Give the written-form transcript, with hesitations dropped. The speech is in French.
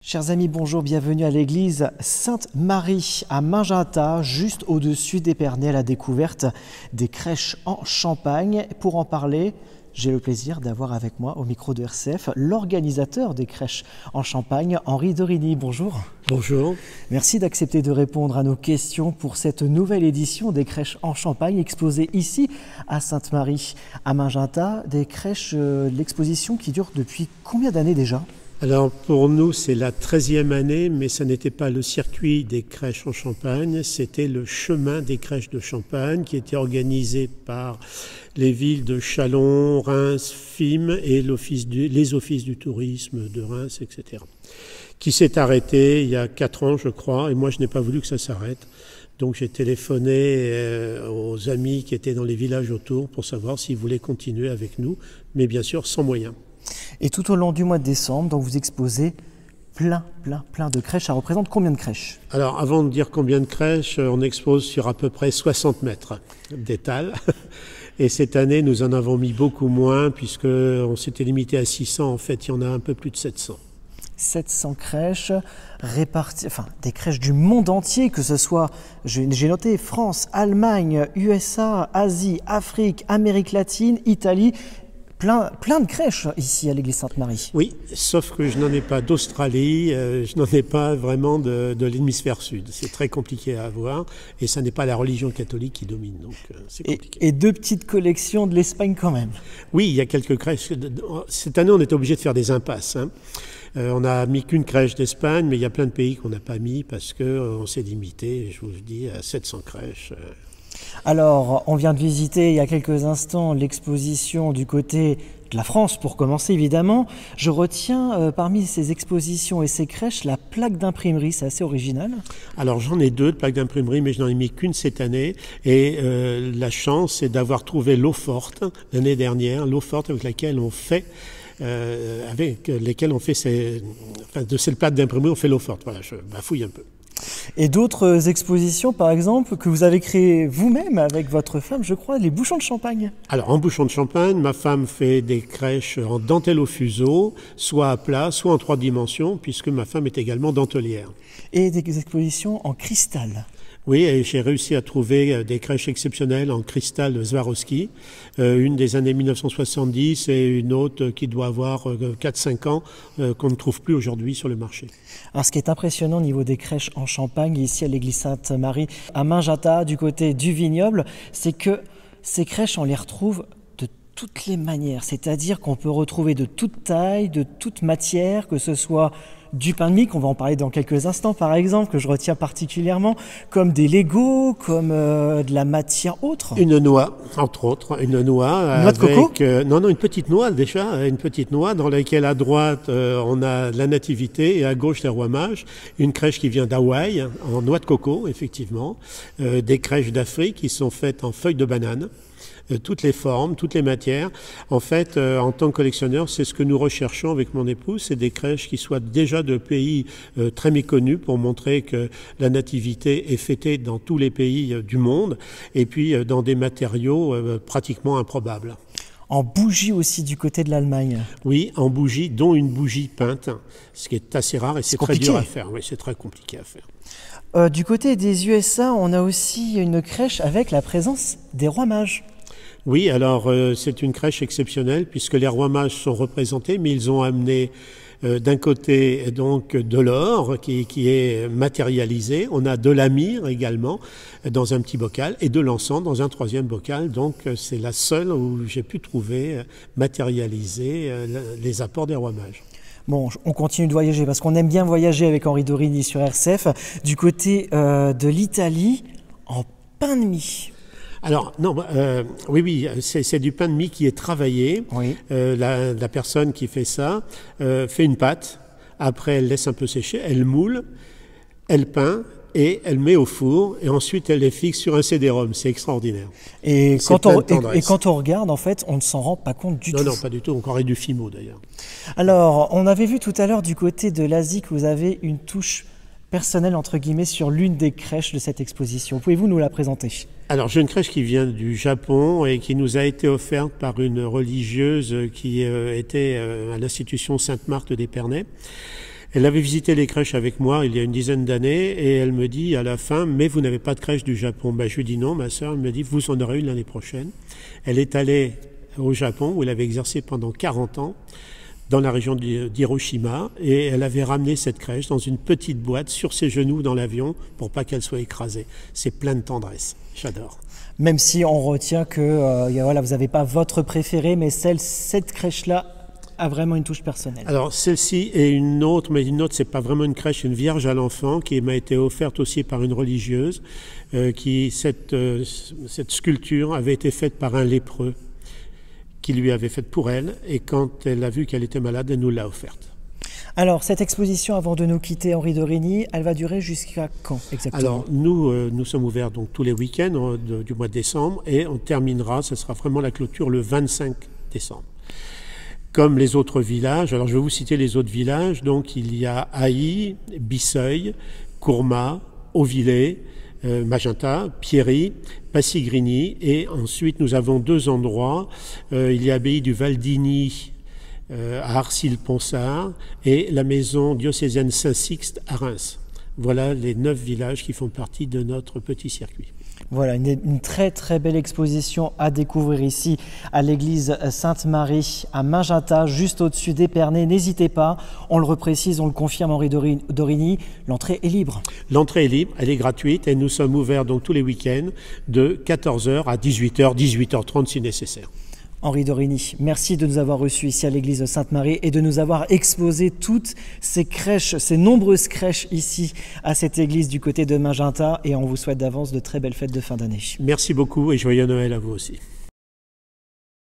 Chers amis, bonjour, bienvenue à l'église Sainte-Marie à Magenta, juste au-dessus d'Épernay, à la découverte des crèches en Champagne. Pour en parler, j'ai le plaisir d'avoir avec moi au micro de RCF l'organisateur des crèches en Champagne, Henri Dorini. Bonjour. Bonjour. Merci d'accepter de répondre à nos questions pour cette nouvelle édition des crèches en Champagne exposée ici à Sainte-Marie à Magenta. Des crèches, l'exposition qui dure depuis combien d'années déjà ? Alors pour nous c'est la 13e année, mais ce n'était pas le circuit des crèches en Champagne, c'était le chemin des crèches de Champagne qui était organisé par les villes de Châlons, Reims, Fismes et les offices du tourisme de Reims, etc. Qui s'est arrêté il y a 4 ans je crois, et moi je n'ai pas voulu que ça s'arrête. Donc j'ai téléphoné aux amis qui étaient dans les villages autour pour savoir s'ils voulaient continuer avec nous, mais bien sûr sans moyens. Et tout au long du mois de décembre, donc vous exposez plein de crèches. Ça représente combien de crèches ? Alors avant de dire combien de crèches, on expose sur à peu près 60 mètres d'étal. Et cette année, nous en avons mis beaucoup moins puisqu'on s'était limité à 600. En fait, il y en a un peu plus de 700. 700 crèches réparties, enfin des crèches du monde entier, que ce soit, j'ai noté, France, Allemagne, USA, Asie, Afrique, Amérique latine, Italie. Plein de crèches ici à l'église Sainte-Marie. Oui, sauf que je n'en ai pas d'Australie, je n'en ai pas vraiment de l'hémisphère sud. C'est très compliqué à avoir et ça n'est pas la religion catholique qui domine, donc c'est compliqué. Et 2 petites collections de l'Espagne quand même. Oui, il y a quelques crèches. Cette année, on était obligé de faire des impasses. On n'a mis qu'une crèche d'Espagne, mais il y a plein de pays qu'on n'a pas mis parce qu'on s'est limité, je vous le dis, à 700 crèches. Alors, on vient de visiter il y a quelques instants l'exposition du côté de la France, pour commencer évidemment. Je retiens parmi ces expositions et ces crèches la plaque d'imprimerie, c'est assez original. Alors j'en ai 2 de plaques d'imprimerie, mais je n'en ai mis qu'une cette année. Et la chance, c'est d'avoir trouvé l'eau forte l'année dernière, l'eau forte avec laquelle on fait... de cette plaque d'imprimerie, on fait l'eau forte. Voilà, je bafouille un peu. Et d'autres expositions, par exemple, que vous avez créées vous-même avec votre femme, je crois, les bouchons de champagne. Alors, en bouchons de champagne, ma femme fait des crèches en dentelle au fuseau, soit à plat, soit en 3 dimensions, puisque ma femme est également dentelière. Et des expositions en cristal. Oui, et j'ai réussi à trouver des crèches exceptionnelles en cristal Swarovski, une des années 1970 et une autre qui doit avoir 4-5 ans, qu'on ne trouve plus aujourd'hui sur le marché. Alors ce qui est impressionnant au niveau des crèches en Champagne, ici à l'église Sainte-Marie, à Magenta, du côté du vignoble, c'est que ces crèches, on les retrouve de toutes les manières. C'est-à-dire qu'on peut retrouver de toute taille, de toute matière, que ce soit du pain de mie, qu'on va en parler dans quelques instants par exemple, que je retiens particulièrement, comme des Legos, comme de la matière autre. Une noix, entre autres, une noix. Noix de coco ? Non, une petite noix déjà, une petite noix dans laquelle à droite on a la nativité et à gauche les rois mages. Une crèche qui vient d'Hawaï, en noix de coco, effectivement. Des crèches d'Afrique qui sont faites en feuilles de banane. Toutes les formes, toutes les matières. En fait, en tant que collectionneur, c'est ce que nous recherchons avec mon épouse, c'est des crèches qui soient déjà de pays très méconnus pour montrer que la nativité est fêtée dans tous les pays du monde et puis dans des matériaux pratiquement improbables. En bougie aussi du côté de l'Allemagne. Oui, en bougie, dont une bougie peinte, ce qui est assez rare et c'est très dur à faire. Oui, c'est très compliqué à faire. Du côté des USA, on a aussi une crèche avec la présence des rois mages. Oui, alors c'est une crèche exceptionnelle puisque les rois mages sont représentés, mais ils ont amené d'un côté donc de l'or qui est matérialisé, on a de la myrrhe également dans un petit bocal et de l'encens dans un 3e bocal, donc c'est la seule où j'ai pu trouver matérialiser les apports des rois mages. Bon, on continue de voyager parce qu'on aime bien voyager avec Henri Dorini sur RCF, du côté de l'Italie en pain de mie. Alors, non, oui, c'est du pain de mie qui est travaillé. Oui. La personne qui fait ça fait une pâte, après elle laisse un peu sécher, elle moule, elle peint et elle met au four et ensuite elle les fixe sur un CD-ROM. C'est extraordinaire. Et quand on regarde, en fait, on ne s'en rend pas compte du tout. Non, pas du tout. On croirait du Fimo d'ailleurs. Alors, on avait vu tout à l'heure du côté de l'Asie que vous avez une touche personnelle, entre guillemets, sur l'une des crèches de cette exposition. Pouvez-vous nous la présenter ? Alors j'ai une crèche qui vient du Japon et qui nous a été offerte par une religieuse qui était à l'institution Sainte-Marthe d'Épernay. Elle avait visité les crèches avec moi il y a une dizaine d'années et elle me dit à la fin, mais vous n'avez pas de crèche du Japon. Je lui dis non, ma sœur. Elle me dit, vous en aurez une l'année prochaine. Elle est allée au Japon où elle avait exercé pendant 40 ans dans la région d'Hiroshima et elle avait ramené cette crèche dans une petite boîte sur ses genoux dans l'avion pour pas qu'elle soit écrasée. C'est plein de tendresse. J'adore. Même si on retient que voilà, vous n'avez pas votre préféré, mais cette crèche-là a vraiment une touche personnelle. Alors celle-ci et une autre, mais une autre, c'est pas vraiment une crèche, c'est une vierge à l'enfant qui m'a été offerte aussi par une religieuse. Cette sculpture avait été faite par un lépreux qui lui avait faite pour elle, et quand elle a vu qu'elle était malade, elle nous l'a offerte. Alors, cette exposition, avant de nous quitter, Henri d'Origny, elle va durer jusqu'à quand exactement? Alors, nous sommes ouverts donc tous les week-ends du mois de décembre, et on terminera, ce sera vraiment la clôture le 25 décembre. Comme les autres villages, alors je vais vous citer les autres villages, donc il y a Haï, Bisseuil, Courmat, Auvillers, Magenta, Pierry, Passy-Grigny, et ensuite nous avons 2 endroits, il y a l'abbaye du Val-d'Igny à Arcy-le-Ponsard et la maison diocésaine Saint-Sixte à Reims. Voilà les 9 villages qui font partie de notre petit circuit. Voilà, une très très belle exposition à découvrir ici à l'église Sainte-Marie à Magenta, juste au-dessus d'Épernay. N'hésitez pas, on le reprécise, on le confirme, Henri d'Origny, l'entrée est libre. L'entrée est libre, elle est gratuite et nous sommes ouverts donc tous les week-ends de 14h à 18h, 18h30 si nécessaire. Henri d'Origny, merci de nous avoir reçus ici à l'église Sainte-Marie et de nous avoir exposé toutes ces crèches, ces nombreuses crèches ici à cette église du côté de Magenta, et on vous souhaite d'avance de très belles fêtes de fin d'année. Merci beaucoup et joyeux Noël à vous aussi.